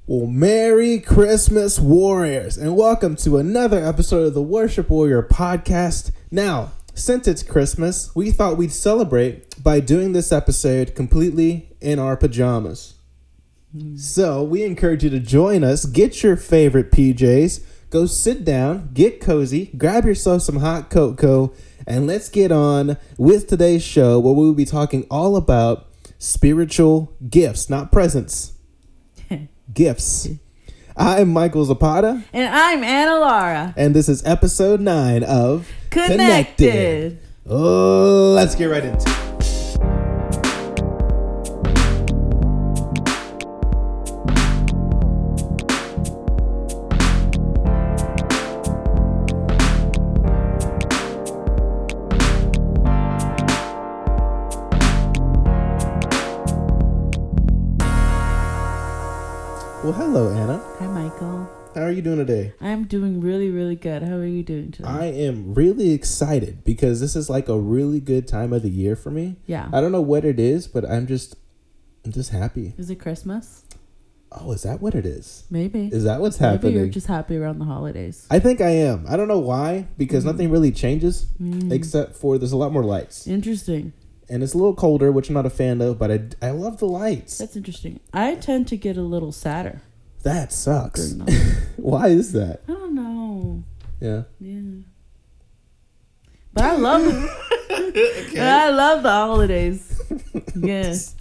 Well, Merry Christmas, Warriors, and welcome to another episode of the Worship Warrior podcast. Now, since it's Christmas, we thought we'd celebrate by doing this episode completely in our pajamas. So, we encourage you to join us, get your favorite PJs, go sit down, get cozy, grab yourself some hot cocoa, and let's get on with today's show where we will be talking all about spiritual gifts, not presents. Gifts. I'm Michael Zapata. And I'm Anna Laura. And this is episode 9 of Connected. Oh, let's get right into it. Well, hello, Anna. Hi, Michael. How are you doing today? I'm doing really, really good. How are you doing today? I am really excited because this is like a really good time of the year for me. Yeah. I don't know what it is, but I'm just happy. Is it Christmas? Oh, is that what it is? Maybe. Is that what's happening? Maybe you're just happy around the holidays. I think I am. I don't know why, because nothing really changes except for there's a lot more lights. Interesting. And it's a little colder, which I'm not a fan of, but I love the lights. That's interesting. I tend to get a little sadder. That sucks. Why is that? I don't know. Yeah. But I love it. Okay. I love the holidays. Yes.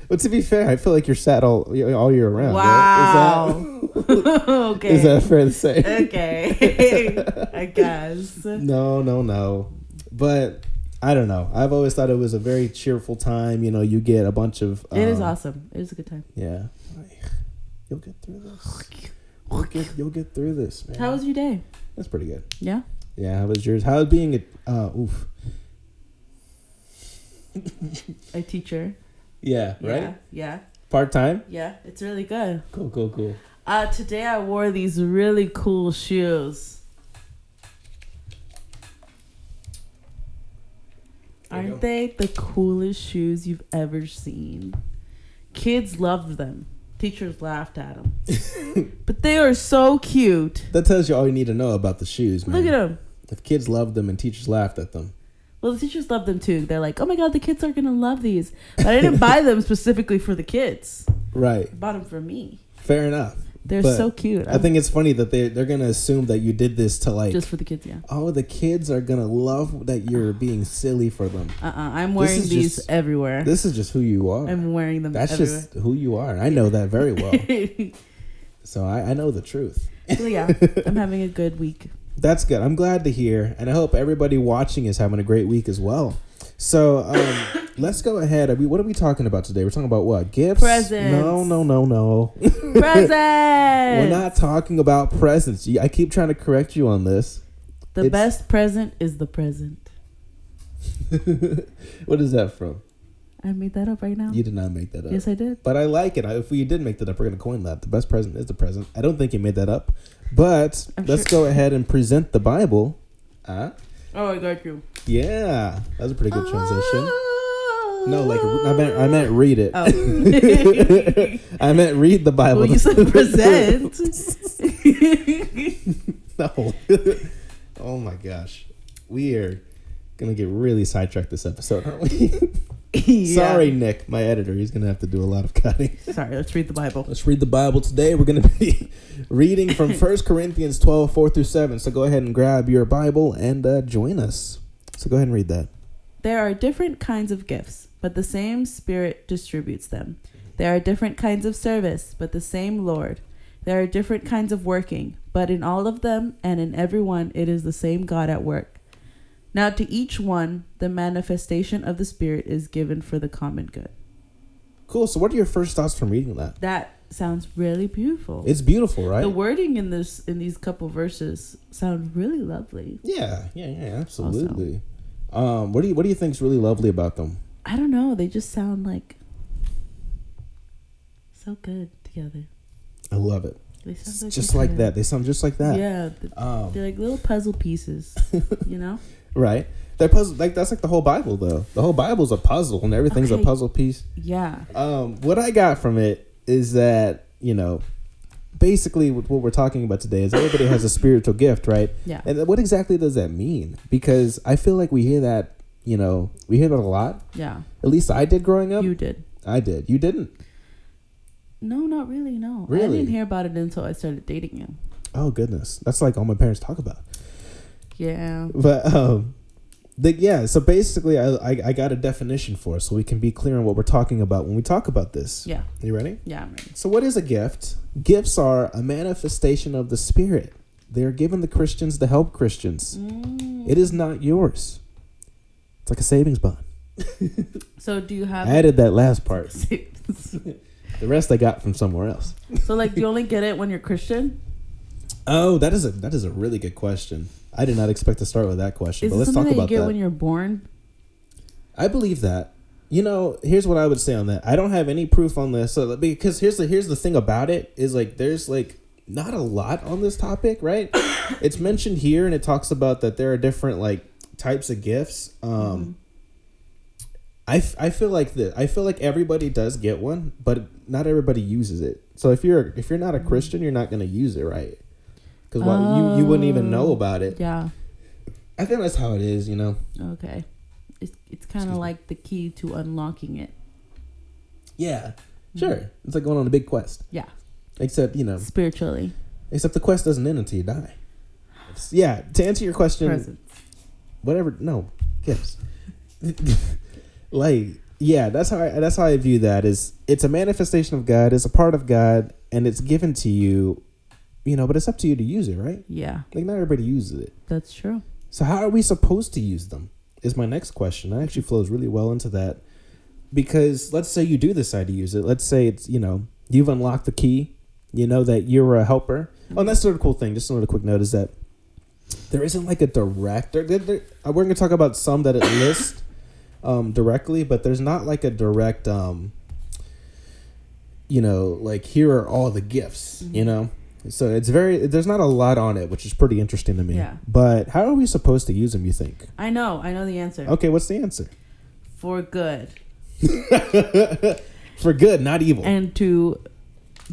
But to be fair, I feel like you're sad all year around. Wow. Right? Okay. Is that fair to say? Okay. I guess. No. But I don't know. I've always thought it was a very cheerful time. You know, you get a bunch of... it is awesome. It is a good time. Yeah. You'll get through this. You'll get through this, man. How was your day? That's pretty good. Yeah? Yeah, how was yours? How was being a teacher? Yeah, right? Yeah. Part-time? Yeah, it's really good. Cool. Today I wore these really cool shoes. Aren't they the coolest shoes you've ever seen? Kids loved them. Teachers laughed at them. But they are so cute. That tells you all you need to know about the shoes, man. Look at them. If kids loved them and teachers laughed at them. Well, the teachers loved them too. They're like, oh my God, the kids are going to love these. But I didn't buy them specifically for the kids. Right. I bought them for me. Fair enough. They're so cute. I think it's funny that they're going to assume that you did this to like... just for the kids, yeah. Oh, the kids are going to love that you're being silly for them. I'm wearing these everywhere. This is just who you are. I'm wearing them That's everywhere. just who you are. I know that very well. So I know the truth. So yeah, I'm having a good week. That's good. I'm glad to hear. And I hope everybody watching is having a great week as well. So let's go ahead. What are we talking about today? We're talking about what? Gifts? Presents. No. Presents. We're not talking about presents. I keep trying to correct you on this. The best present is the present. What is that from? I made that up right now. You did not make that up. Yes, I did. But I like it. If we did make that up, we're going to coin that. The best present is the present. I don't think you made that up. But let's go ahead and present the Bible. Oh, I got you. Yeah. That was a pretty good transition. No, like, I meant read it. Oh. I meant read the Bible. Well, you said present. No. Oh, my gosh. We are going to get really sidetracked this episode, aren't we? Yeah. Sorry, Nick, my editor. He's going to have to do a lot of cutting. Sorry, let's read the Bible. Let's read the Bible today. We're going to be reading from 1 Corinthians 12, 4 through 7. So go ahead and grab your Bible and join us. So go ahead and read that. There are different kinds of gifts, but the same Spirit distributes them. There are different kinds of service, but the same Lord. There are different kinds of working, but in all of them and in every one it is the same God at work. Now to each one, the manifestation of the Spirit is given for the common good. Cool. So what are your first thoughts from reading that? That sounds really beautiful. It's beautiful, right? The wording in these couple verses sound really lovely. Yeah, absolutely. Also, what do you think is really lovely about them? I don't know. They just sound like so good together. I love it. They sound just like that. They sound just like that. Yeah, they're like little puzzle pieces, you know? Right. They're puzzle, like that's like the whole Bible though. The whole Bible's a puzzle and everything's a puzzle piece. Yeah. What I got from it is that, you know, basically what we're talking about today is everybody has a spiritual gift, right? Yeah. And what exactly does that mean? Because I feel like we hear that, we hear that a lot. Yeah. At least I did growing up. You did. I did. You didn't? No, not really, no. Really? I didn't hear about it until I started dating you. Oh, goodness. That's like all my parents talk about. Yeah. But, so basically I got a definition for us so we can be clear on what we're talking about when we talk about this. Yeah. You ready? Yeah, I'm ready. So what is a gift? Gifts are a manifestation of the Spirit. They are given to Christians to help Christians. It is not yours. It's like a savings bond. So do you have... I added that last part. The rest I got from somewhere else. So like, do you only get it when you're Christian? Oh, that is a really good question. I did not expect to start with that question, but let's talk something that about you get that. when you're born? I believe that. Here's what I would say on that. I don't have any proof on this, because here's the thing about it is like there's like not a lot on this topic, right? It's mentioned here, and it talks about that there are different like types of gifts. I feel like everybody does get one, but not everybody uses it. So if you're not a Christian, you're not going to use it, right? Because you wouldn't even know about it. Yeah. I think that's how it is, Okay. It's kind of like the key to unlocking it. Yeah. Sure. It's like going on a big quest. Yeah. Except, spiritually. Except the quest doesn't end until you die. Yeah. To answer your question. Presents. Whatever. No. Gifts. That's how I view that. It's a manifestation of God, it's a part of God, and it's given to you, but it's up to you to use it, right? Yeah. Like not everybody uses it. That's true. So how are we supposed to use them is my next question. That actually flows really well into that. Because let's say you do decide to use it. Let's say it's, you've unlocked the key, that you're a helper. Oh, and that's sort of cool thing. Just another quick note is that there isn't like a direct, we're going to talk about some that it lists directly, but there's not like a direct, like here are all the gifts, So there's not a lot on it, which is pretty interesting to me. Yeah. But how are we supposed to use them, you think? I know the answer. Okay, what's the answer? For good. For good, not evil. And to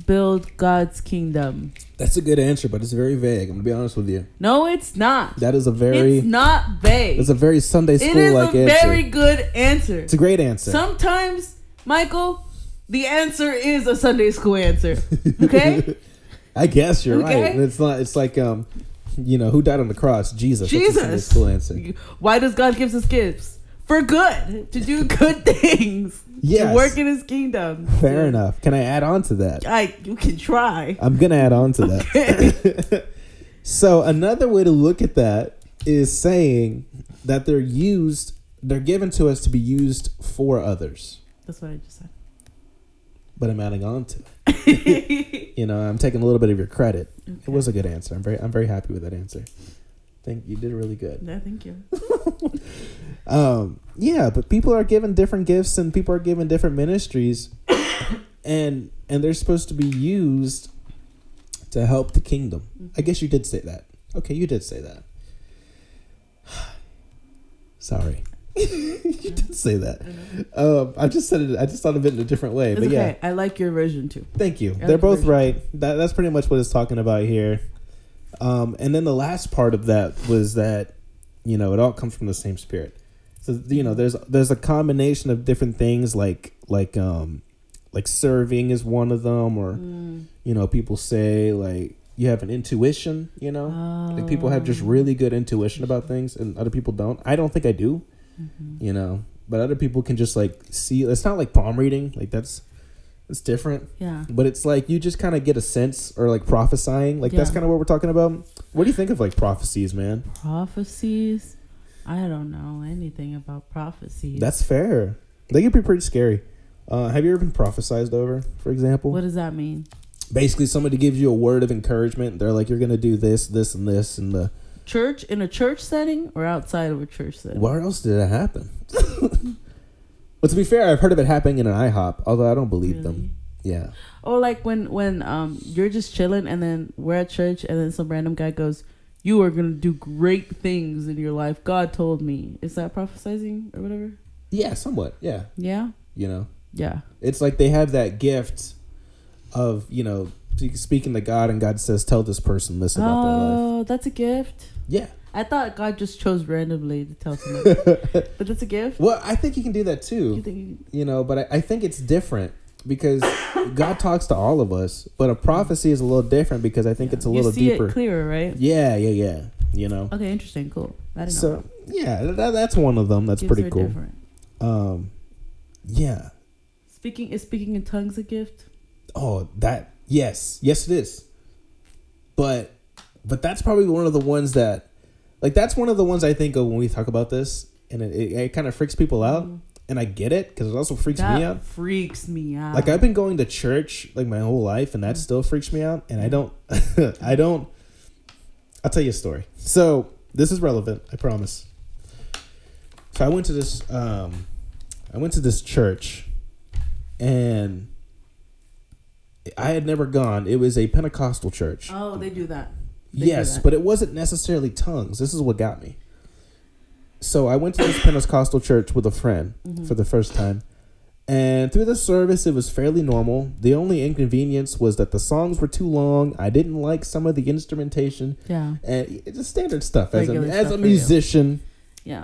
build God's kingdom. That's a good answer, but it's very vague. I'm going to be honest with you. No, it's not. That is it's not vague. It's a very Sunday school-like answer. It is a very good answer. It's a great answer. Sometimes, Michael, the answer is a Sunday school answer. Okay? I guess you're right. It's not. It's like, who died on the cross? Jesus. Jesus. That's a Sunday school answer. Why does God give us gifts? For good. To do good things. Yes. To work in his kingdom. Fair enough. Can I add on to that? You can try. I'm going to add on to that. So another way to look at that is saying that they're given to us to be used for others. That's what I just said. But I'm adding on to it. I'm taking a little bit of your credit. Okay. It was a good answer. I'm very happy with that answer. I think you did really good. Yeah, thank you. But people are given different gifts and people are given different ministries and they're supposed to be used to help the kingdom. I guess you did say that. Okay, you did say that. Sorry. You did say that. I just said it. I just thought of it in a different way. It's but okay. Yeah, I like your version too. Thank you. They're both right. That's pretty much what it's talking about here. And then the last part of that was that, it all comes from the same Spirit. So there's a combination of different things like serving is one of them, or people say like you have an intuition. Like people have just really good intuition about things, and other people don't. I don't think I do. But other people can just like see. It's not like palm reading. Like it's different. Yeah. But it's like you just kind of get a sense, or like prophesying. Like that's kind of what we're talking about. What do you think of like prophecies, man? Prophecies? I don't know anything about prophecies. That's fair. They can be pretty scary. Have you ever been prophesized over, for example? What does that mean? Basically, somebody gives you a word of encouragement. They're like, you're going to do this, this, and this. In the church, in a church setting or outside of a church setting? Where else did it happen? But to be fair, I've heard of it happening in an IHOP, although I don't believe them. Yeah. Or like when you're just chilling and then we're at church and then some random guy goes, you are going to do great things in your life. God told me. Is that prophesizing or whatever? Yeah, somewhat. Yeah. Yeah? Yeah. Yeah. It's like they have that gift of, speaking to God, and God says, "Tell this person this about their life." Oh, that's a gift. Yeah. I thought God just chose randomly to tell somebody, but that's a gift. Well, I think you can do that too. You think But I think it's different because God talks to all of us, but a prophecy is a little different because I think it's a little deeper. You see it clearer, right? Yeah. Okay, interesting, cool. I didn't know. So yeah, that's one of them. That's pretty cool. Different. Yeah. Speaking in tongues a gift? Oh, yes it is. But that's probably one of the ones that, like, that's one of the ones I think of when we talk about this, and it kind of freaks people out, and I get it because it also freaks me out. Freaks me out. Like, I've been going to church like my whole life, and that still freaks me out, and I don't. I'll tell you a story. So this is relevant, I promise. So I went to this church, and I had never gone. It was a Pentecostal church. Oh, they do that. Yes, but it wasn't necessarily tongues. This is what got me. So I went to this Pentecostal church with a friend for the first time. And through the service, it was fairly normal. The only inconvenience was that the songs were too long. I didn't like some of the instrumentation. Yeah. And it's just standard stuff. As Regular a musician,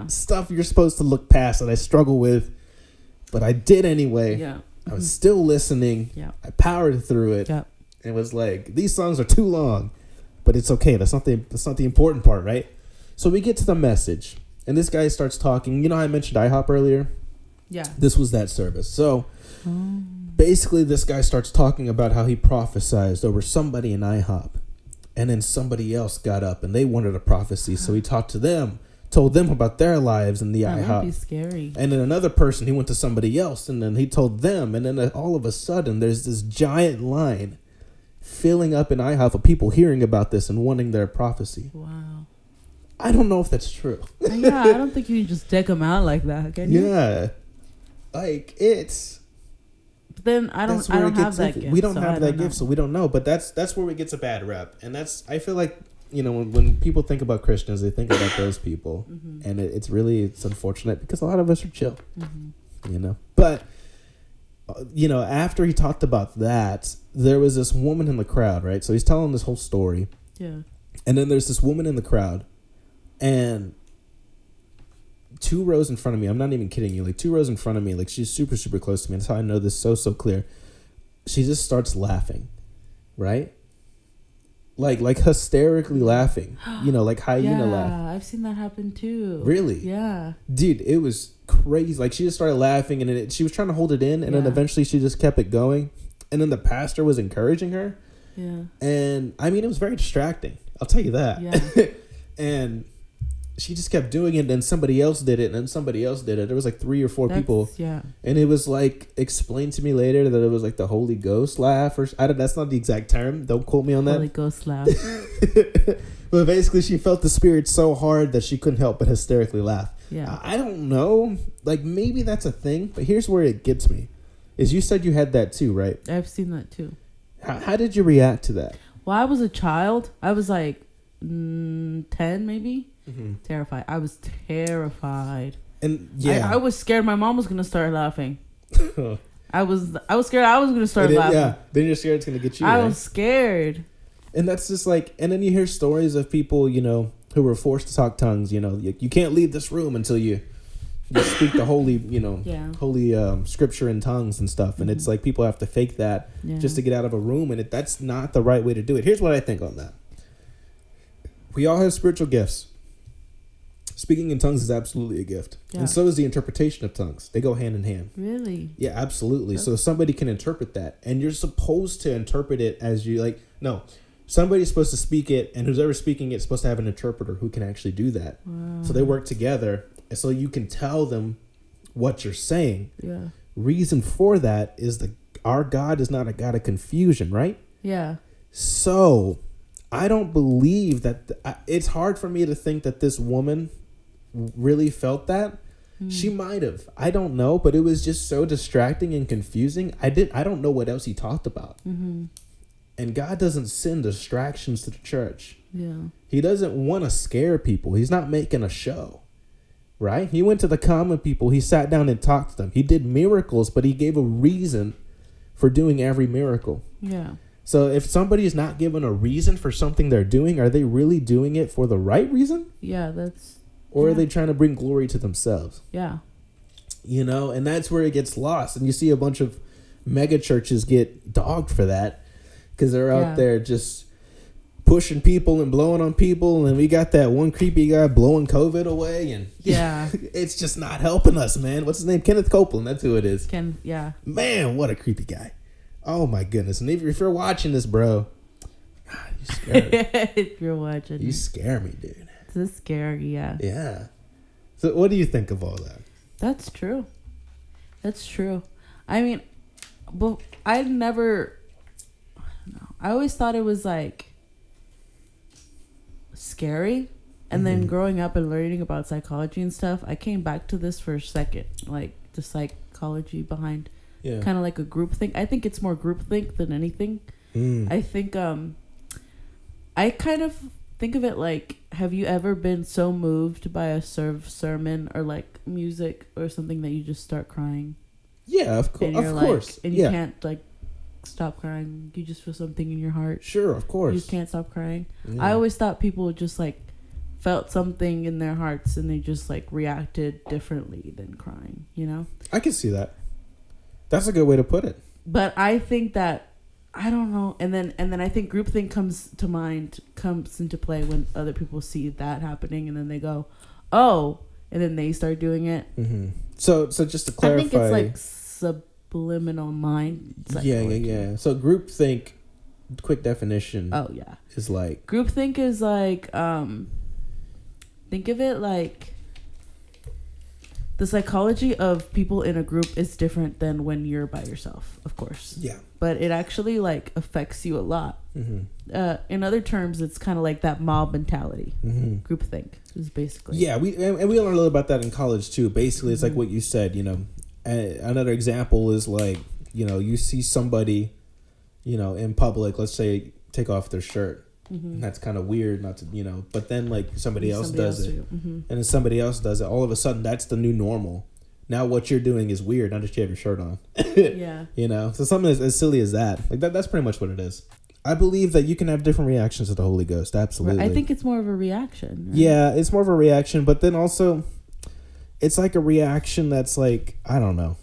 stuff you're supposed to look past that I struggle with. But I did anyway. Yeah. I was still listening. Yeah. I powered through it. Yeah. And was like, these songs are too long. But it's okay. That's not the important part, right? So we get to the message. And this guy starts talking. You know how I mentioned IHOP earlier? Yeah. This was that service. So basically this guy starts talking about how he prophesied over somebody in IHOP. And then somebody else got up and they wanted a prophecy. So he talked to them, told them about their lives in the IHOP. That would be scary. And then another person, he went to somebody else and then he told them. And then all of a sudden there's this giant line filling up in IHOP of people hearing about this and wanting their prophecy. Wow. I don't know if that's true. Yeah, I don't think you can just deck them out like that, can you? Yeah. Like, it's... But then I don't have that gift. We don't have that gift, so we don't know. But that's where it gets a bad rep. And I feel like, when people think about Christians, they think about those people. And it's unfortunate because a lot of us are chill. But... after he talked about that, there was this woman in the crowd, right? So he's telling this whole story. Yeah. And then there's this woman in the crowd. And 2 rows in front of me, I'm not even kidding you, like 2 rows in front of me, like she's super, super close to me. That's how I know this so clear. She just starts laughing, right? Like hysterically laughing, like hyena laugh. Yeah, I've seen that happen too. Really? Yeah. Dude, it was crazy. Like she just started laughing and she was trying to hold it in and then eventually she just kept it going. And then the pastor was encouraging her. Yeah. And I mean, it was very distracting. I'll tell you that. Yeah. And she just kept doing it, and then somebody else did it, and then somebody else did it. There was like 3 or 4 people. Yeah. And it was like explained to me later that it was like the Holy Ghost laugh, or that's not the exact term. Don't quote me on that. Holy Ghost laugh. But basically, she felt the spirit so hard that she couldn't help but hysterically laugh. Yeah. I don't know. Like maybe that's a thing, but here's where it gets me: is you said you had that too, right? I've seen that too. How did you react to that? Well, I was a child. I was like 10 maybe. Terrified. I was terrified. And yeah, I was scared my mom was gonna start laughing. I was scared I was gonna start laughing. Yeah, then you're scared it's gonna get you. I was scared. And that's just like, and then you hear stories of people, who were forced to talk tongues. You can't leave this room until you speak the holy, holy scripture in tongues and stuff. And it's like people have to fake that just to get out of a room, and that's not the right way to do it. Here's what I think on that. We all have spiritual gifts. Speaking in tongues is absolutely a gift. Yeah. And so is the interpretation of tongues. They go hand in hand. Really? Yeah, absolutely. So somebody can interpret that. And you're supposed to interpret it as you like. No, somebody's supposed to speak it. And who's ever speaking it is supposed to have an interpreter who can actually do that. Wow. So they work together. And so you can tell them what you're saying. Yeah. Reason for that is our God is not a God of confusion, right? Yeah. So I don't believe that. It's hard for me to think that this woman really felt that. She might have. I don't know, but it was just so distracting and confusing. I don't know what else he talked about. And God doesn't send distractions to the church. Yeah. He doesn't want to scare people. He's not making a show. Right? He went to the common people. He sat down and talked to them. He did miracles, but he gave a reason for doing every miracle. Yeah. So if somebody is not given a reason for something they're doing, are they really doing it for the right reason? Yeah, that's... Or are they trying to bring glory to themselves? Yeah. You know, and that's where it gets lost. And you see a bunch of mega churches get dogged for that because they're out there just pushing people and blowing on people. And we got that one creepy guy blowing COVID away. And it's just not helping us, man. What's his name? Kenneth Copeland. That's who it is. Man, what a creepy guy. Oh my goodness! And if you're watching this, bro, God, you scare me. If you're watching, you scare me, dude. It's scary, yeah. Yeah. So, what do you think of all that? That's true. I mean, but I don't know. I always thought it was like scary, and then growing up and learning about psychology and stuff, I came back to this for a second, like the psychology behind. Yeah. Kind of like a group think. I think it's more group think than anything. I think I kind of think of it like, have you ever been so moved by a sermon or like music or something that you just start crying? Yeah, of course. Of course. And you can't like stop crying. You just feel something in your heart. Sure, of course. You just can't stop crying. Yeah. I always thought people just like felt something in their hearts and they just like reacted differently than crying, you know? I can see that. That's a good way to put it. But I think that, I don't know, and then I think groupthink comes into play when other people see that happening, and then they go, oh, and then they start doing it. Mm-hmm. So just to clarify, I think it's like subliminal mind. Yeah. So groupthink, quick definition. Oh yeah, is like groupthink is like think of it like. The psychology of people in a group is different than when you're by yourself, of course. Yeah. But it actually like affects you a lot. Mm-hmm. In other terms, it's kind of like that mob mentality. Mm-hmm. Groupthink is basically. Yeah, we learned a little about that in college too. Basically, it's like what you said. You know, another example is like, you know, you see somebody, you know, in public. Let's say take off their shirt. Mm-hmm. And that's kind of weird not to, you know, but then like somebody else does it. Mm-hmm. And then somebody else does it. All of a sudden, that's the new normal. Now what you're doing is weird. Not just you have your shirt on. Yeah. You know, so something as silly as that. Like that's pretty much what it is. I believe that you can have different reactions to the Holy Ghost. Absolutely. I think it's more of a reaction. Right? Yeah, it's more of a reaction. But then also, it's like a reaction that's like, I don't know.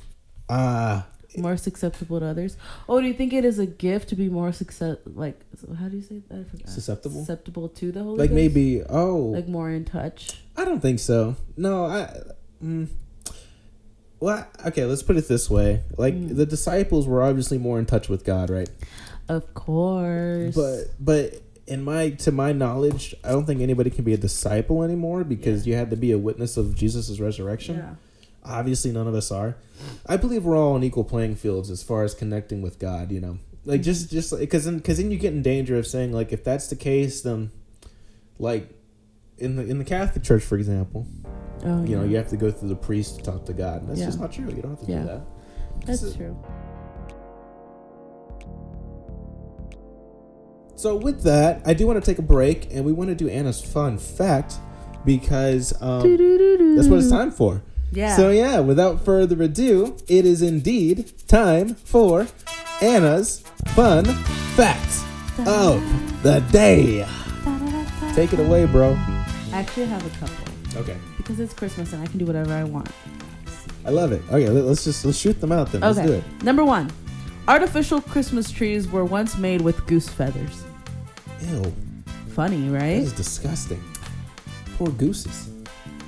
More susceptible to others. Oh, do you think it is a gift to be more like, how do you say that? I forgot. Susceptible to the Holy Ghost? Like maybe, like more in touch? I don't think so. No, well, okay, let's put it this way. Like the disciples were obviously more in touch with God, right? Of course. But to my knowledge, I don't think anybody can be a disciple anymore because you had to be a witness of Jesus' resurrection. Yeah. Obviously, none of us are. I believe we're all on equal playing fields as far as connecting with God. You know, like just because then you get in danger of saying like if that's the case, then like in the Catholic Church, for example, you know, you have to go through the priest to talk to God. And that's just not true. You don't have to do that. That's true. So with that, I do want to take a break, and we want to do Anna's fun fact because that's what it's time for. Yeah. So without further ado, it is indeed time for Anna's fun facts of the day. Take it away, bro. I actually have a couple. Okay. Because it's Christmas and I can do whatever I want. I love it. Okay, let's shoot them out then. Okay. Let's do it. Number 1. Artificial Christmas trees were once made with goose feathers. Ew. Funny, right? That is disgusting. Poor gooses.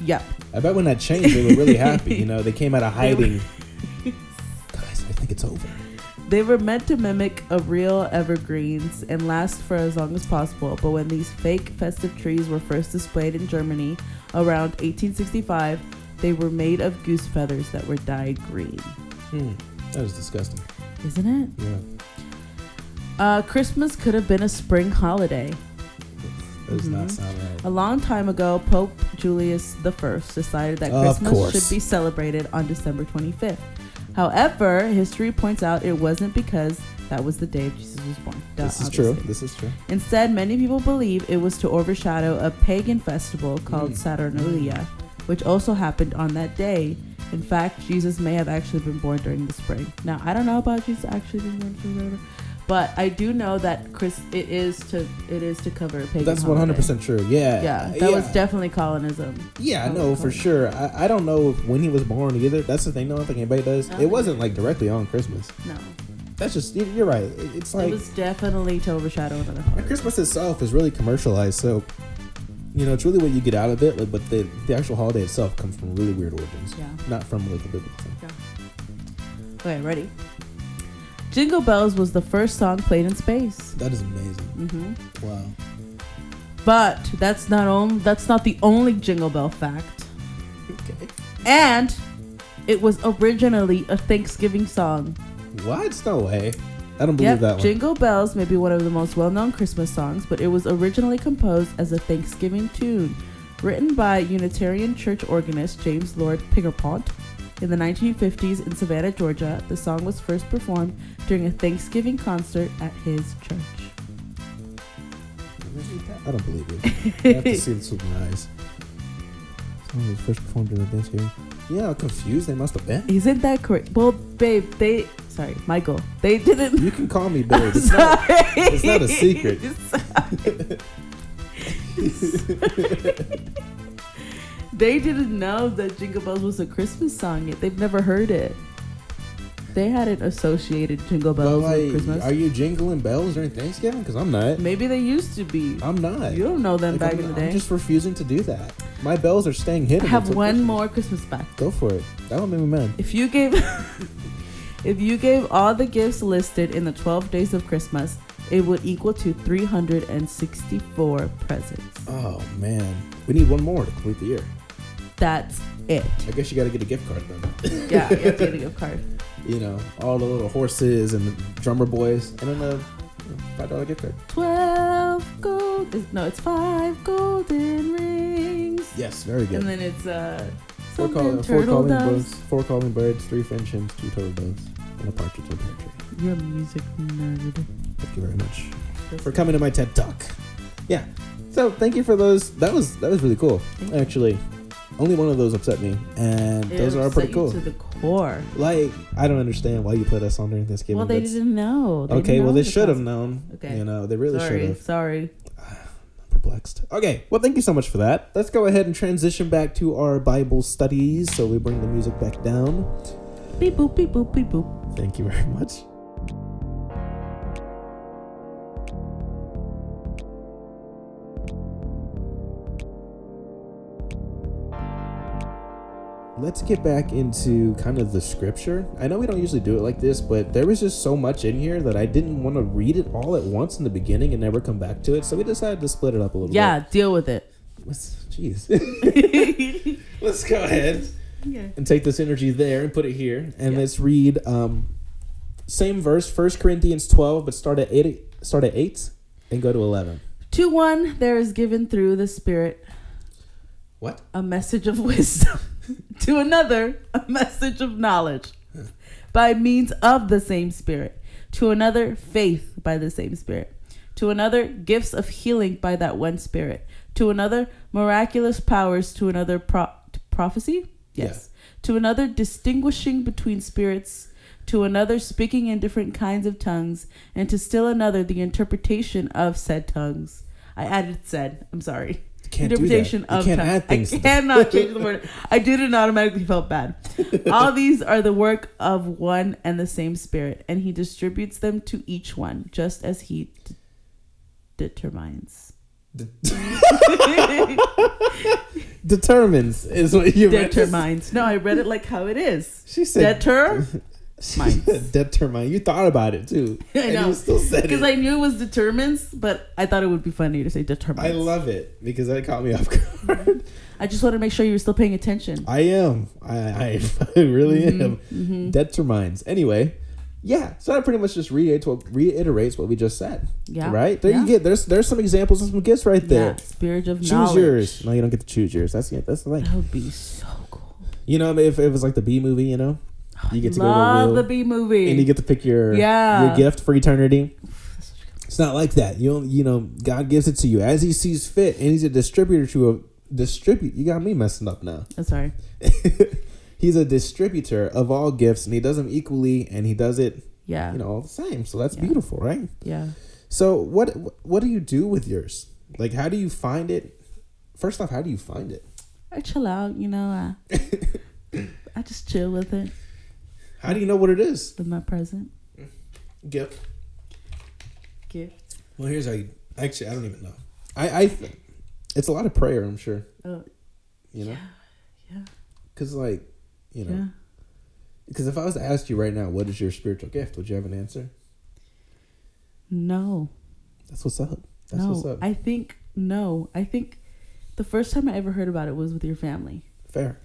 Yep. I bet when that changed, they were really happy. You know, they came out of hiding. Guys, I think it's over. They were meant to mimic a real evergreens and last for as long as possible. But when these fake festive trees were first displayed in Germany around 1865, they were made of goose feathers that were dyed green. That is disgusting. Isn't it? Yeah. Christmas could have been a spring holiday. That does not sound right. A long time ago, Pope Julius I decided that Christmas should be celebrated on December 25th. However, history points out it wasn't because that was the day Jesus was born. This is true. Instead, many people believe it was to overshadow a pagan festival called Saturnalia, which also happened on that day. In fact, Jesus may have actually been born during the spring. Now, I don't know about Jesus actually being born for whatever, But I do know that it is to cover pagan. That's holiday. 100% true. Yeah. Yeah, that was definitely colonism. Yeah, no, for sure. I don't know when he was born either. That's the thing. I don't think anybody does. Okay. It wasn't like directly on Christmas. No. That's just, you're right. It's like, it was definitely to overshadow another holiday. Christmas itself is really commercialized, so it's really what you get out of it. But the actual holiday itself comes from really weird origins. Yeah. Not from like the biblical thing. Yeah. Okay, ready? Jingle Bells was the first song played in space. That is amazing. Mm-hmm. Wow. But that's not the only Jingle Bell fact. Okay. And it was originally a Thanksgiving song. What? No way. I don't believe that one. Jingle Bells may be one of the most well-known Christmas songs, but it was originally composed as a Thanksgiving tune, written by Unitarian church organist James Lord Pierpont. In the 1950s in Savannah, Georgia, the song was first performed during a Thanksgiving concert at his church. I don't believe it. I have to see this with my eyes. Song was first performed during Thanksgiving. Yeah, I'm confused. They must have been. Isn't that correct? Well, babe, Michael, they didn't. You can call me babe. It's not a secret. They didn't know that Jingle Bells was a Christmas song yet. They've never heard it. They hadn't associated Jingle Bells with Christmas. Are you jingling bells during Thanksgiving? Because I'm not. Maybe they used to be. I'm not. You don't know them back in the day. I'm just refusing to do that. My bells are staying hidden. I have one more Christmas fact. Go for it. That would make me mad. If you gave all the gifts listed in the 12 days of Christmas, it would equal to 364 presents. Oh, man. We need one more to complete the year. That's it. I guess you got to get a gift card then. Yeah, you have to get a gift card. All the little horses and the drummer boys, and then a $5 gift card. 5 golden rings. Yes, very good. And then it's four calling birds, 3 French hens, 2 turtle doves, and a partridge in a pear tree. You're a music nerd. Thank you very much for coming to my TED Talk. Yeah. So thank you for those. That was really cool. Actually, only one of those upset me, and those are pretty cool. To the core. Like, I don't understand why you put us on during Thanksgiving. Well, they didn't know. They should have known. Okay. They really should have. Sorry. I'm perplexed. Okay. Well, thank you so much for that. Let's go ahead and transition back to our Bible studies. So we bring the music back down. Beep boop beep boop beep boop. Thank you very much. Let's get back into kind of the scripture. I know we don't usually do it like this, but there was just so much in here that I didn't want to read it all at once in the beginning and never come back to it. So we decided to split it up a little bit. Yeah, deal with it. Jeez. Let's go ahead and take this energy there and put it here. And let's read same verse, 1 Corinthians 12, but start at 8 and go to 11. To one there is given through the Spirit what? A message of wisdom. To another, a message of knowledge by means of the same Spirit. To another, faith by the same Spirit. To another, gifts of healing by that one Spirit. To another, miraculous powers. To another, prophecy? Yes. Yeah. To another, distinguishing between spirits. To another, speaking in different kinds of tongues. And to still another, the interpretation of said tongues. I added said. I'm sorry. Interpretation of tongues. I cannot change the word. I did it and automatically felt bad. All these are the work of one and the same Spirit, and he distributes them to each one, just as he determines. Determines is what you meant. Determines. No, I read it like how it is. She said determine. You thought about it too. I know. And you still said it. Because I knew it was determines, but I thought it would be funny to say determines. I love it because that caught me off guard. I just want to make sure you're still paying attention. I am. I really am. Mm-hmm. Determines. Anyway, yeah. So that pretty much just reiterates what we just said. Yeah. Right? There you get. There's some examples of some gifts right there. Yeah. Spirit of knowledge. Choose yours. No, you don't get to choose yours. That's the thing. That would be so cool. If it was like the B movie, you get to love go to the B movie, and you get to pick your gift for eternity. It's not like that. God gives it to you as He sees fit, and He's a distributor to distribute. You got me messing up now. I'm sorry. He's a distributor of all gifts, and He does them equally, and He does it Yeah. you know, all the same. So that's Yeah. beautiful, right? Yeah. So what do you do with yours? Like, how do you find it? First off, how do you find it? I chill out, you know. I just chill with it. How do you know what it is? With my present. Gift. Gift. Well, here's how you... Actually, I don't even know. It's a lot of prayer, I'm sure. Oh. You know? Yeah. Because, like, you know... Yeah. Because if I was to ask you right now, what is your spiritual gift? Would you have an answer? No. That's what's up. That's no. what's up. I think the first time I ever heard about it was with your family. Fair.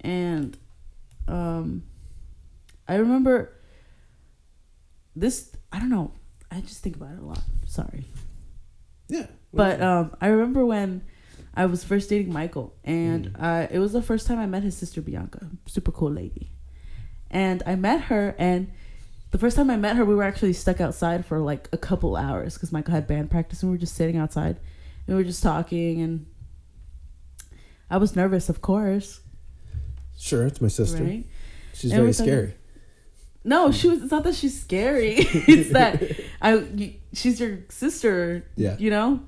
And I remember this, I don't know. I just think about it a lot. Sorry. Yeah. But I remember when I was first dating Michael, and it was the first time I met his sister Bianca. Super cool lady. And I met her, and the first time I met her, we were actually stuck outside for like a couple hours because Michael had band practice, and we were just sitting outside, and we were just talking, and I was nervous, of course. Sure, it's my sister. Right? She's And very scary. No, it's not that she's scary. It's that she's your sister. Yeah. You know,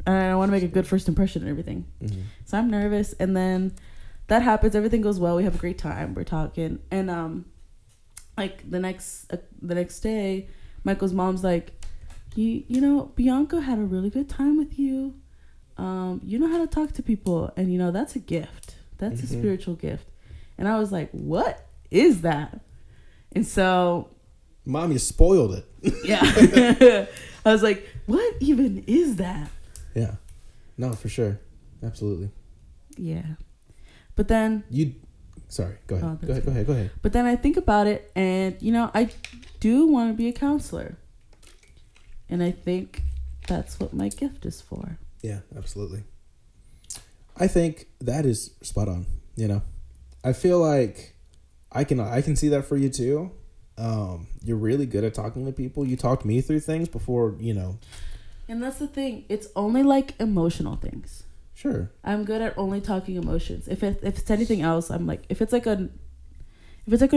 and I want to make a good first impression and everything. Mm-hmm. So I'm nervous, and then that happens. Everything goes well. We have a great time. We're talking, and like the next day, Michael's mom's like, you know, Bianca had a really good time with you. You know how to talk to people, and you know that's a gift. That's a spiritual gift. And I was like, what is that? And so, Mom, you spoiled it. yeah. I was like, what even is that? Yeah. No, for sure. Absolutely. Yeah. But then... Sorry, go ahead. Oh, Go ahead. But then I think about it, and, you know, I do want to be a counselor. And I think that's what my gift is for. Yeah, absolutely. I think that is spot on, you know. I feel like I can see that for you too. You're really good at talking to people. You talked me through things before, you know. And that's the thing. It's only like emotional things. Sure. I'm good at only talking emotions. If it's anything else, I'm like, if it's like a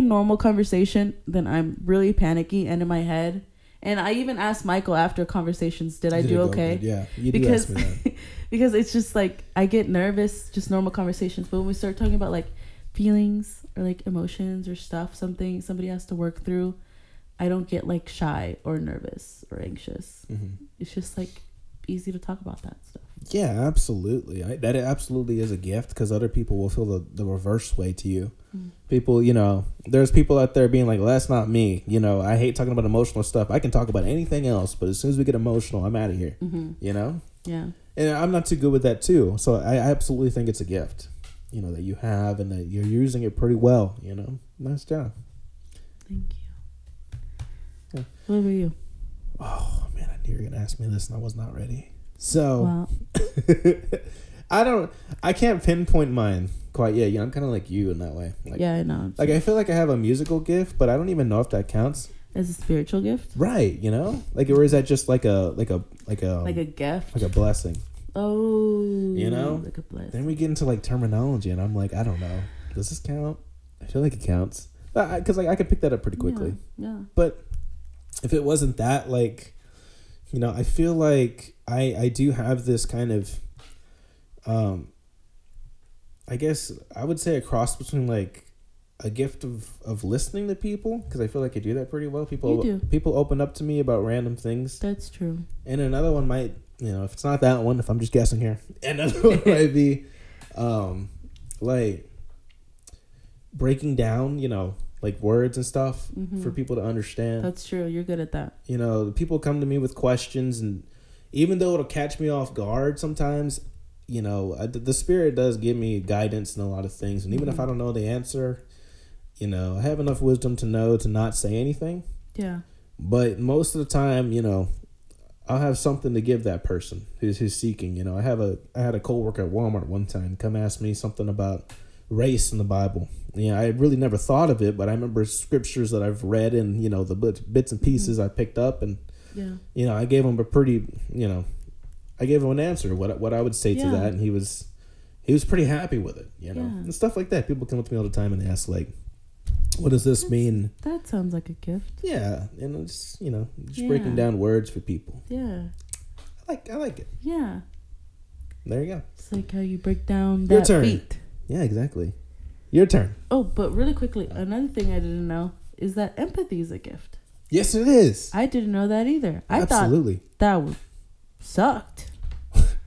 normal conversation, then I'm really panicky and in my head. And I even asked Michael after conversations, did I do okay? Yeah, you do ask me that. Because it's just like I get nervous, just normal conversations. But when we start talking about like feelings or like emotions or stuff, somebody has to work through, I don't get like shy or nervous or anxious. Mm-hmm. It's just like easy to talk about that stuff. Yeah, absolutely. That absolutely is a gift because other people will feel the reverse way to you. Mm. People, you know, there's people out there being like, well, that's not me. You know, I hate talking about emotional stuff. I can talk about anything else, but as soon as we get emotional, I'm out of here. Mm-hmm. You know? Yeah. And I'm not too good with that too. So I absolutely think it's a gift, you know, that you have and that you're using it pretty well, you know? Nice job. Thank you. Yeah. What about you? Oh, man, I knew you were going to ask me this and I was not ready. So, well. I can't pinpoint mine quite yet. You know, I'm kind of like you in that way. Like, yeah, I know. Like, I feel like I have a musical gift, but I don't even know if that counts. As a spiritual gift? Right, you know? Like, or is that just like a gift? Like a blessing. Oh. You know? Like a blessing. Then we get into like terminology and I'm like, I don't know. Does this count? I feel like it counts. Because like I could pick that up pretty quickly. Yeah. But if it wasn't that, like, you know, I feel like I do have this kind of, I guess I would say a cross between like a gift of listening to people, because I feel like I do that pretty well. People open up to me about random things. That's true. And another one might, you know, if it's not that one, if I'm just guessing here, another one might be, like breaking down, you know, like words and stuff for people to understand. That's true. You're good at that. You know, people come to me with questions, and even though it'll catch me off guard sometimes, you know, the Spirit does give me guidance in a lot of things. And even if I don't know the answer, you know, I have enough wisdom to know to not say anything. Yeah. But most of the time, you know, I'll have something to give that person who's seeking. You know, I had a coworker at Walmart one time come ask me something about race in the Bible. You know, I really never thought of it, but I remember scriptures that I've read and, you know, the bits and pieces I picked up, and you know, I gave him I gave him an answer what I would say to that, and he was pretty happy with it, you know. And stuff like that. People come up to me all the time and they ask, like, what does this mean? That sounds like a gift. Yeah, and it's just breaking down words for people. Yeah, I like it. Yeah, there you go. It's like how you break down Your that turn. beat. Yeah, exactly. Your turn. Oh, but really quickly, another thing I didn't know is that empathy is a gift. Yes, it is. I didn't know that either. Absolutely. Thought that sucked.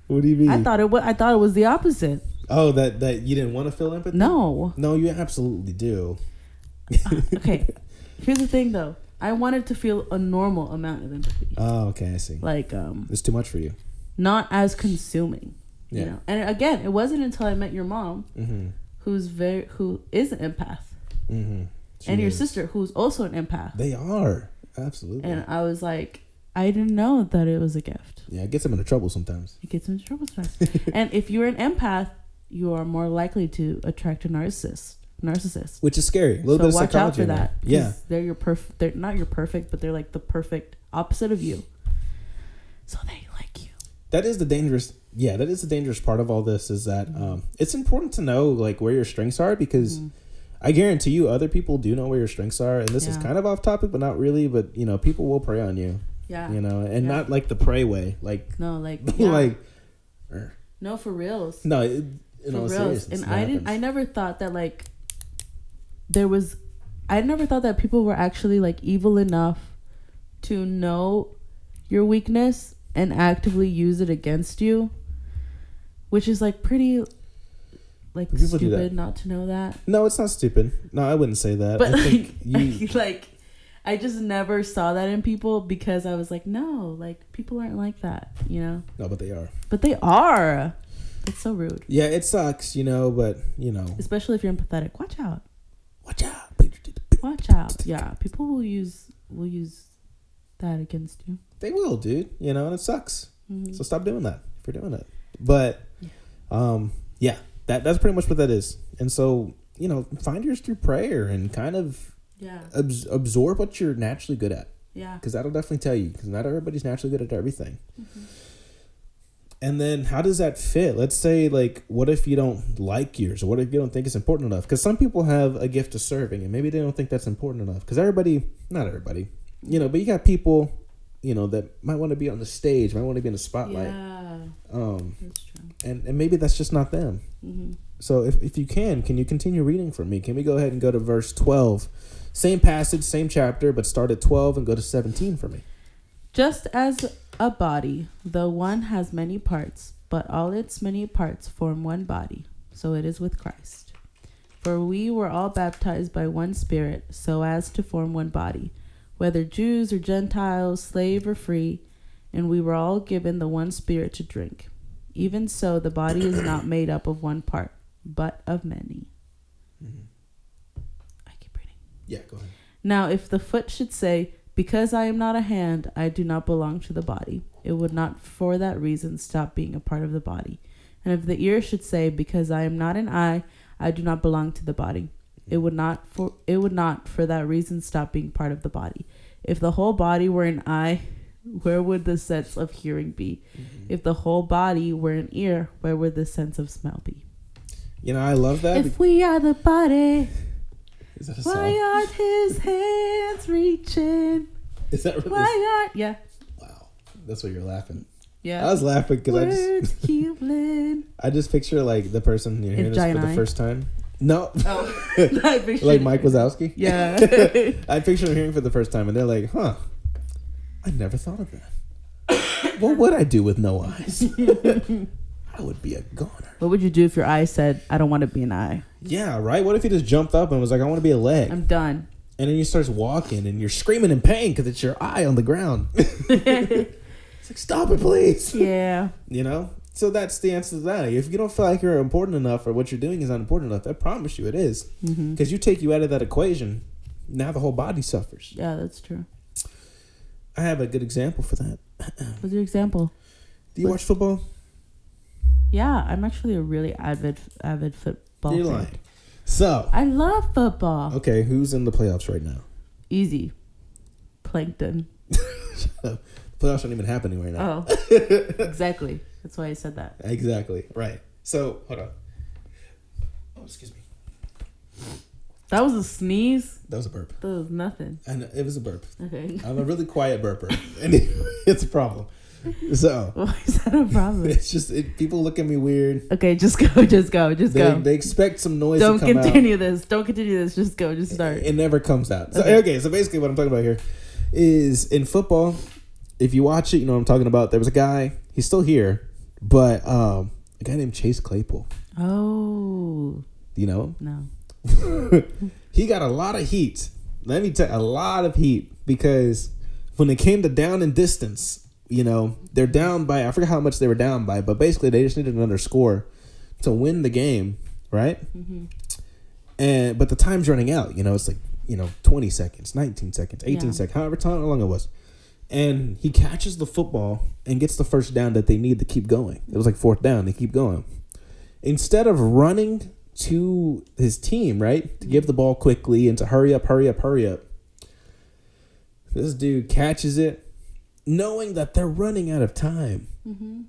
What do you mean? I thought it was the opposite. Oh, that you didn't want to feel empathy? No, you absolutely do. Okay, here's the thing though. I wanted to feel a normal amount of empathy. Oh, okay, I see. Like it's too much for you. Not as consuming. Yeah. You know? And again, it wasn't until I met your mom, mm-hmm. who is an empath, mm-hmm. and your sister, who's also an empath. They are absolutely. And I was like, I didn't know that it was a gift. Yeah, it gets them into trouble sometimes. And if you're an empath, you are more likely to attract a narcissist, which is scary. A little bit of watch out psychology for that. Yeah, they're not your perfect, but they're like the perfect opposite of you. So they like you. that is the dangerous part of all this is that it's important to know like where your strengths are, because I guarantee you other people do know where your strengths are, and this is kind of off topic but not really, but people will prey on you. Yeah. And not like the prey way, like like no, for reals. No, for reals. And I never thought that like I never thought that people were actually like evil enough to know your weakness and actively use it against you, which is like pretty like people stupid not to know that. No, it's not stupid. No, I wouldn't say that. But I think I just never saw that in people, because I was like, no, like people aren't like that, No, but they are. But they are. It's so rude. Yeah, it sucks, but especially if you're empathetic. Watch out. Watch out. Watch out. Yeah, people will use that against you. They will, dude. And it sucks. Mm-hmm. So stop doing that if you're doing it. But that's pretty much what that is. And so find yours through prayer and kind of absorb what you're naturally good at. Yeah. Because that'll definitely tell you. Because not everybody's naturally good at everything. Mm-hmm. And then how does that fit? Let's say, like, what if you don't like yours? Or what if you don't think it's important enough? Because some people have a gift of serving, and maybe they don't think that's important enough. Because not everybody, but you got people, that might want to be on the stage, might want to be in the spotlight. Yeah. That's true. And maybe that's just not them. Mm-hmm. So if you can you continue reading for me? Can we go ahead and go to verse 12? Same passage, same chapter, but start at 12 and go to 17 for me. Just as a body, though one has many parts, but all its many parts form one body, so it is with Christ. For we were all baptized by one Spirit, so as to form one body, whether Jews or Gentiles, slave or free, and we were all given the one Spirit to drink. Even so, the body is not made up of one part, but of many. Mm-hmm. I keep reading. Yeah, go ahead. Now, if the foot should say, because I am not a hand, I do not belong to the body, it would not for that reason stop being a part of the body. And if the ear should say, because I am not an eye, I do not belong to the body, it would not for that reason stop being part of the body. If the whole body were an eye, where would the sense of hearing be? Mm-hmm. If the whole body were an ear, where would the sense of smell be? I love that. If we are the body, is that a why song? aren't his hands reaching? Is that really? Why aren't? Yeah. Wow, that's why you're laughing. Yeah. I was laughing because I just picture like the person you're hearing this for the first time. No. Oh. Like Mike Wazowski. Yeah. I picture them hearing for the first time and they're like, huh, I never thought of that. What would I do with no eyes? I would be a goner. What would you do if your eye said, I don't want to be an eye? Yeah, right? What if he just jumped up and was like, I want to be a leg? I'm done. And then he starts walking and you're screaming in pain because it's your eye on the ground. It's like, stop it, please. Yeah. So that's the answer to that. If you don't feel like you're important enough or what you're doing is not important enough, I promise you it is. Because you take you out of that equation, now the whole body suffers. Yeah, that's true. I have a good example for that. What's your example? Do you watch football? Yeah, I'm actually a really avid football fan. You're lying. So I love football. Okay, who's in the playoffs right now? Easy. Plankton. The playoffs aren't even happening right now. Oh, exactly. That's why I said that. Exactly. Right. So, hold on. Oh, excuse me. That was a sneeze? That was a burp. That was nothing. I know, it was a burp. Okay. I'm a really quiet burper. And it's a problem. So. Why is that a problem? It's just, people look at me weird. Okay, just go. Go. They expect some noise Don't to come out. Don't continue this. Just go. Just start. It never comes out. So, okay, so basically what I'm talking about here is in football, if you watch it, you know what I'm talking about. There was a guy, he's still here, but a guy named Chase Claypool. Oh. Do you know him? No. He got a lot of heat. Let me tell you, a lot of heat, because when it came to down and distance, you know, they're down by, I forget how much they were down by, but basically they just needed another score to win the game, right? Mm-hmm. But the time's running out, you know, it's like, you know, 20 seconds, 19 seconds, 18 seconds, however how long it was. And he catches the football and gets the first down that they need to keep going. It was like fourth down, they keep going. Instead of running to his team, right, to give the ball quickly and to hurry up, this dude catches it, knowing that they're running out of time. Mm-hmm.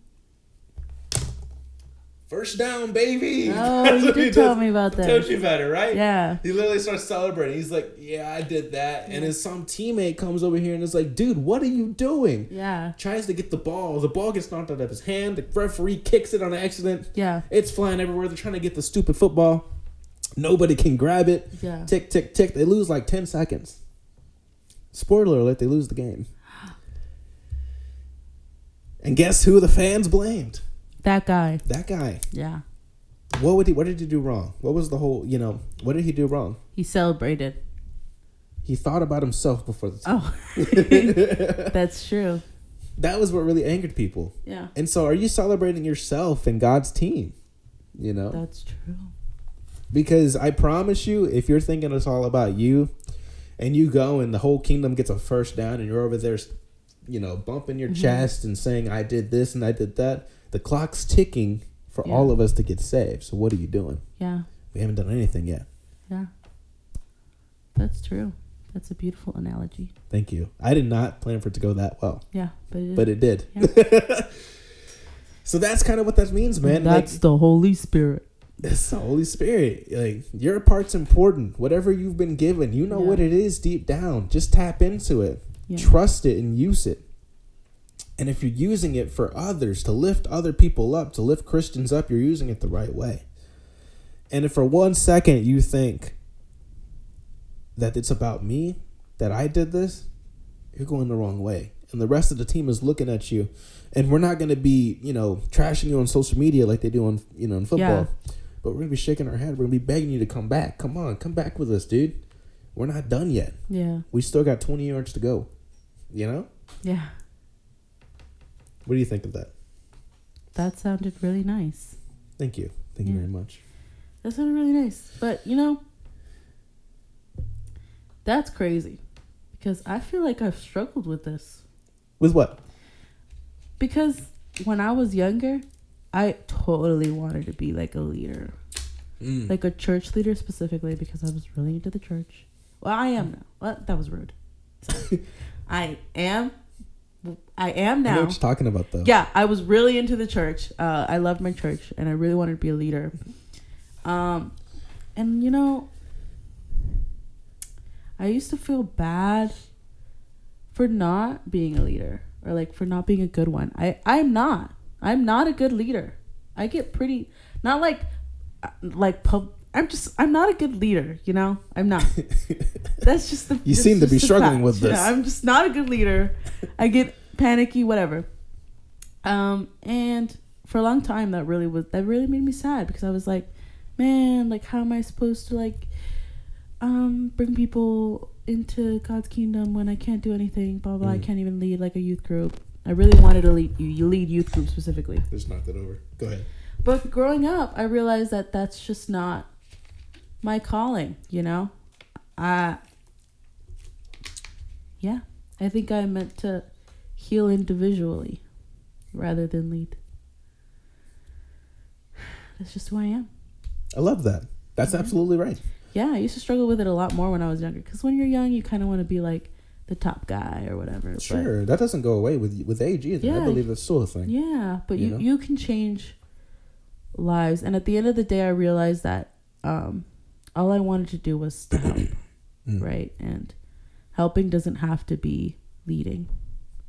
First down, baby. Oh, you did tell me about that. I told you about it, right? Yeah. He literally starts celebrating. He's like, yeah, I did that. Yeah. And then some teammate comes over here and is like, dude, what are you doing? Yeah. Tries to get the ball. The ball gets knocked out of his hand. The referee kicks it on accident. Yeah. It's flying everywhere. They're trying to get the stupid football. Nobody can grab it. Yeah. Tick, tick, tick. They lose like 10 seconds. Spoiler alert, they lose the game. And guess who the fans blamed? That guy. Yeah. What did he do wrong? What was the whole, you know, what did he do wrong? He celebrated. He thought about himself before the team. Oh. That's true. That was what really angered people. Yeah. And so are you celebrating yourself and God's team? You know? That's true. Because I promise you, if you're thinking it's all about you and you go and the whole kingdom gets a first down and you're over there, you know, bumping your chest and saying, I did this and I did that, the clock's ticking for all of us to get saved. So what are you doing? Yeah. We haven't done anything yet. Yeah. That's true. That's a beautiful analogy. Thank you. I did not plan for it to go that well. Yeah, but it did. Yeah. So that's kind of what that means, man. That's the Holy Spirit. It's the Holy Spirit. Like, your part's important. Whatever you've been given, you know what it is deep down. Just tap into it. Yeah. Trust it and use it. And if you're using it for others, to lift other people up, to lift Christians up, you're using it the right way. And if for 1 second you think that it's about me, that I did this, you're going the wrong way. And the rest of the team is looking at you. And we're not going to be, you know, trashing you on social media like they do on, you know, in football. Yeah. But we're going to be shaking our head. We're going to be begging you to come back. Come on, come back with us, dude. We're not done yet. Yeah. We still got 20 yards to go. You know? Yeah. What do you think of that? That sounded really nice. Thank you. Thank you very much. That sounded really nice. But, you know, that's crazy. Because I feel like I've struggled with this. With what? Because when I was younger, I totally wanted to be like a leader. Like a church leader specifically, because I was really into the church. Well, I am now. Well, that was rude. Sorry. I am now. I know what you're talking about, though. Yeah, I was really into the church. I loved my church, and I really wanted to be a leader. And, you know, I used to feel bad for not being a leader, or like for not being a good one. I'm not a good leader. I get pretty, not like I'm not a good leader, you know? I'm not. That's just the You seem to be struggling with this. Yeah, I'm just not a good leader. I get panicky, whatever. And for a long time that really made me sad, because I was like, man, like, how am I supposed to like bring people into God's kingdom when I can't do anything, blah blah. I can't even lead like a youth group. I really wanted to lead youth group specifically. Just knock that over. Go ahead. But growing up, I realized that that's just not my calling, you know? I think I'm meant to heal individually rather than lead. That's just who I am. I love that. That's absolutely right. Yeah, I used to struggle with it a lot more when I was younger. Because when you're young, you kind of want to be like the top guy or whatever. Sure, that doesn't go away with age either. Yeah, I believe that's still a thing. Yeah, but you can change lives. And at the end of the day, I realized that all I wanted to do was to help, right? And helping doesn't have to be leading.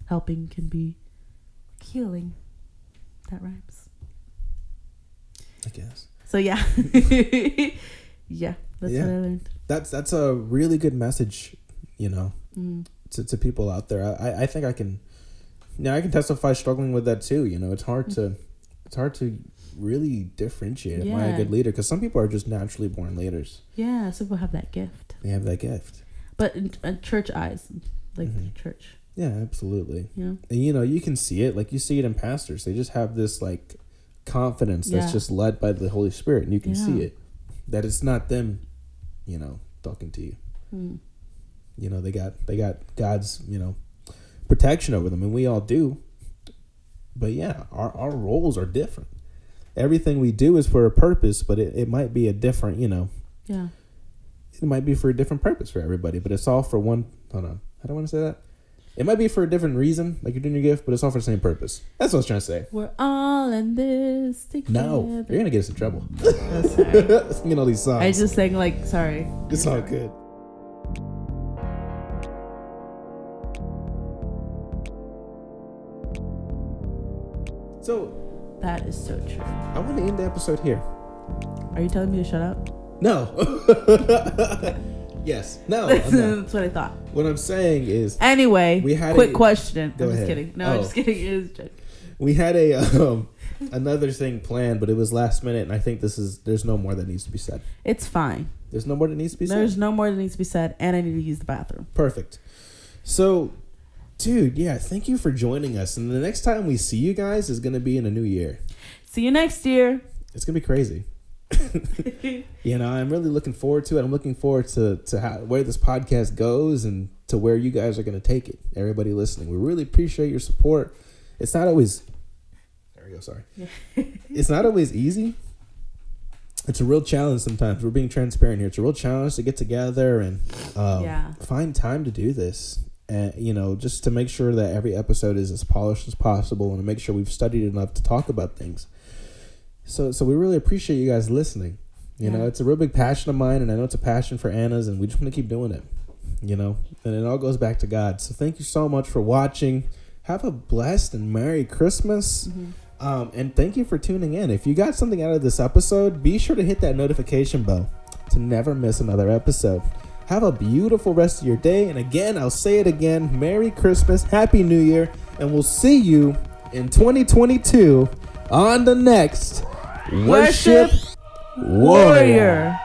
Helping can be healing. That rhymes. I guess. So yeah. Yeah, that's what I learned. That's a really good message, to people out there. I think I can testify struggling with that too. It's hard to really differentiate am I a good leader, because some people are just naturally born leaders. Yeah, some people have that gift. They have that gift. But in church eyes, like the church. Yeah, absolutely. Yeah. And you can see it, like you see it in pastors. They just have this like confidence that's just led by the Holy Spirit, and you can see it. That it's not them, talking to you. They got God's, protection over them, and we all do. But yeah, our roles are different. Everything we do is for a purpose, but it might be a different, Yeah. It might be for a different purpose for everybody, but it's all for one. Hold on, I don't want to say that. It might be for a different reason, like you're doing your gift, but it's all for the same purpose. That's what I was trying to say. We're all in this together. No, you're gonna get us in trouble. Oh, sorry. Singing all these songs. I just sang like, sorry. It's all good. So that is so true. I want to end the episode here. Are you telling me to shut up? No. Yes. No. That's what I thought. What I'm saying is. Anyway, we had quick question. Go I'm ahead. just kidding. No, I'm just kidding. It was joke. We had another thing planned, but it was last minute, and I think there's no more that needs to be said. It's fine. There's no more that needs to be said? There's no more that needs to be said, and I need to use the bathroom. Perfect. So, dude, thank you for joining us. And the next time we see you guys is going to be in a new year. See you next year. It's going to be crazy. I'm really looking forward to it. I'm looking forward to where this podcast goes and to where you guys are going to take it. Everybody listening, we really appreciate your support. It's not always... There we go, sorry. It's not always easy. It's a real challenge sometimes. We're being transparent here. It's a real challenge to get together and find time to do this. And, just to make sure that every episode is as polished as possible and to make sure we've studied enough to talk about things. So we really appreciate you guys listening. It's a real big passion of mine, and I know it's a passion for Anna's, and we just want to keep doing it, and it all goes back to God. So thank you so much for watching. Have a blessed and Merry Christmas. And thank you for tuning in. If you got something out of this episode, be sure to hit that notification bell to never miss another episode. Have a beautiful rest of your day. And again, I'll say it again. Merry Christmas, Happy New Year, and we'll see you in 2022 on the next Worship Warrior.